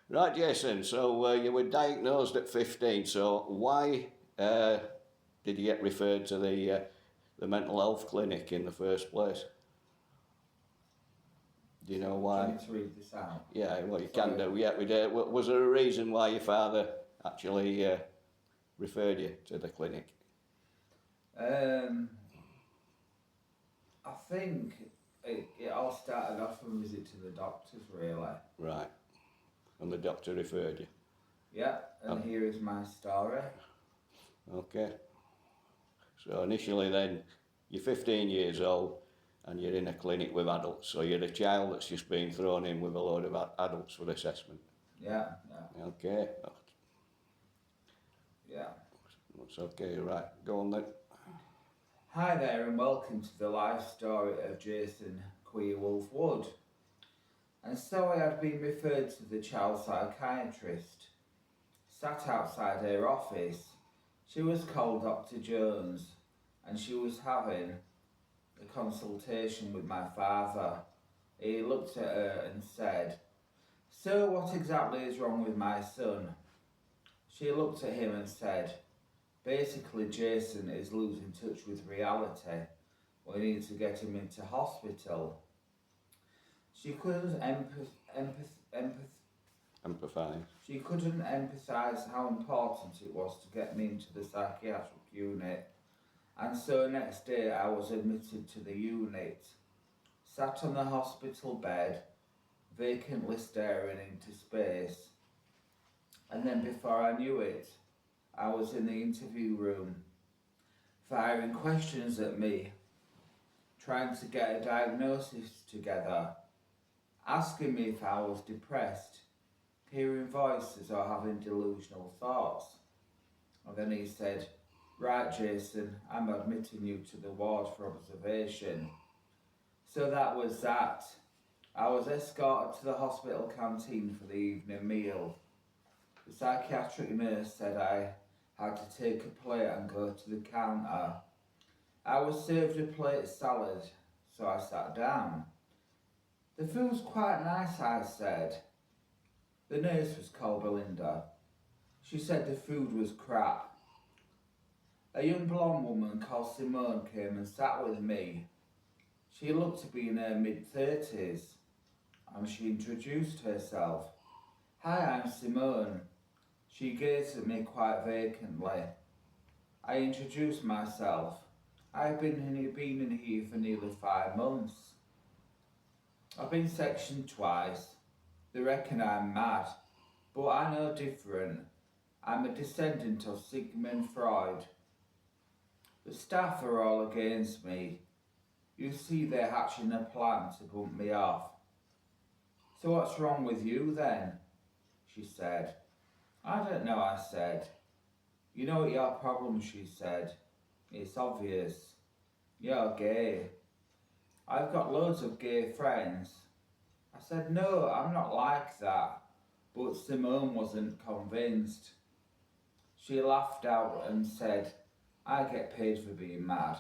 Right, Jason. So you were diagnosed at 15. So why did you get referred to the mental health clinic in the first place? Do you know Do you want why? me to read this out? Yeah, well, you can Sorry. do. Yeah, we did. Was there a reason why your father actually referred you to the clinic? Um, I think it all started off from a visit to the doctors, really. Right. And the doctor referred you. Yeah, and Oh, here is my story. okay. So initially, then you're 15 years old, and you're in a clinic with adults. So you're a child that's just been thrown in with a load of adults for assessment. Yeah, yeah, Okay. yeah. That's okay, right. Go on then. Hi there, and welcome to the life story of Jason Queerwolf Wood. And so I had been referred to the child psychiatrist. Sat outside her office. She was called Dr. Jones, and she was having a consultation with my father. He looked at her and said, "So what exactly is wrong with my son?" She looked at him and said, "Basically Jason is losing touch with reality. We need to get him into hospital." She couldn't Empathise. she couldn't empathise how important it was to get me into the psychiatric unit. And so next day I was admitted to the unit, sat on the hospital bed, vacantly staring into space. And then before I knew it, I was in the interview room, firing questions at me, trying to get a diagnosis together, asking me if I was depressed, hearing voices or having delusional thoughts. And then he said, "Right, Jason, I'm admitting you to the ward for observation." So that was that. I was escorted to the hospital canteen for the evening meal. The psychiatric nurse said I had to take a plate and go to the counter. I was served a plate salad, so I sat down. "The food's quite nice," I said. The nurse was called Belinda. She said the food was crap. A young blonde woman called Simone came and sat with me. She looked to be in her mid-30s, and she introduced herself. "Hi, I'm Simone." She gazed at me quite vacantly. I introduced myself. "I've been in here for nearly 5 months. I've been sectioned twice. They reckon I'm mad, but I know different. I'm a descendant of Sigmund Freud. The staff are all against me. You see, they're hatching a plan to bump me off." "So what's wrong with you then?" she said. "I don't know," I said. "You know what your problem," she said. "It's obvious. You're gay." "I've got loads of gay friends." I said, "No, I'm not like that." But Simone wasn't convinced. She laughed out and said, "I get paid for being mad."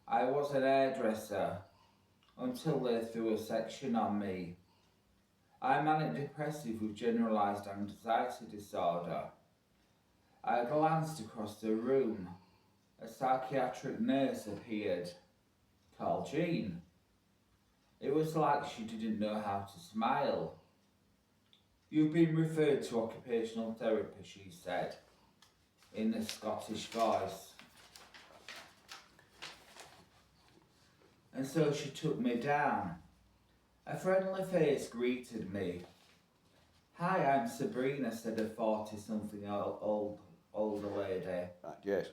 I was an hairdresser until they threw a section on me. I'm manic depressive with generalised anxiety disorder. I glanced across the room. A psychiatric nurse appeared, called Jean. It was like she didn't know how to smile. "You've been referred to occupational therapy," she said, in a Scottish voice. And so she took me down. A friendly face greeted me. "Hi, I'm Sabrina," said a 40-something older lady. Right, yes.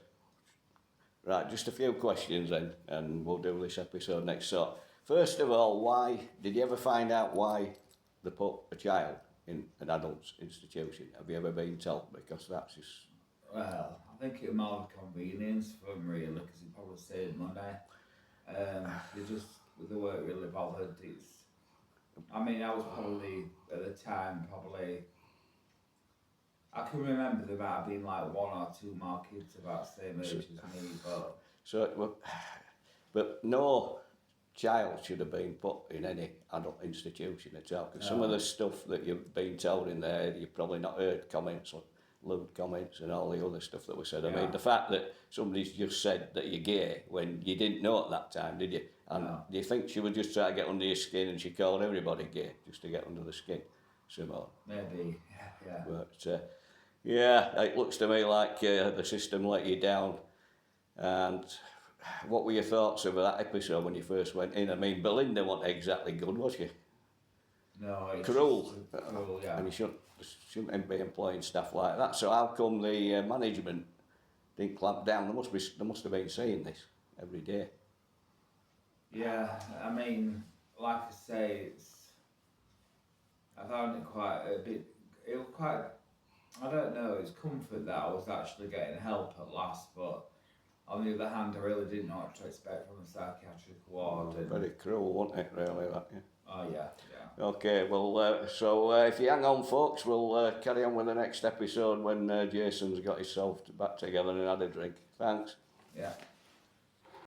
Right, just a few questions then, and we'll do this episode next. So, first of all, why did you ever find out why they put a child in an adult's institution? Have you ever been told? Because that's just Well, I think it was more of a convenience for them really, because it probably saved money. They just, they weren't really bothered. I mean, I was probably, at the time, I can remember there might have been like one or two more kids about the same age as me, but so. But no child should have been put in any adult institution at all. Because some of the stuff that you've been told in there, you've probably not heard comments or lewd comments and all the other stuff that was said. I mean, the fact that somebody's just said that you're gay when you didn't know at that time, did you? And do you think she would just try to get under your skin and she called everybody gay just to get under the skin? Somehow. Maybe, yeah. But yeah, it looks to me like the system let you down. And what were your thoughts of that episode when you first went in? I mean, Belinda wasn't exactly good, was she? No, it's Cruel. Cruel, yeah. And you shouldn't be employing staff like that. So how come the management didn't clamp down? They must have been saying this every day. Yeah, I mean, like I say, I found it quite a bit. It was quite. I don't know. It's comfort that I was actually getting help at last, but on the other hand, I really didn't know what to expect from a psychiatric ward. Very cruel, wasn't it? Really, that. Yeah. Oh yeah. Okay, well, so if you hang on, folks, we'll carry on with the next episode when Jason's got himself back together and had a drink. Thanks. Yeah.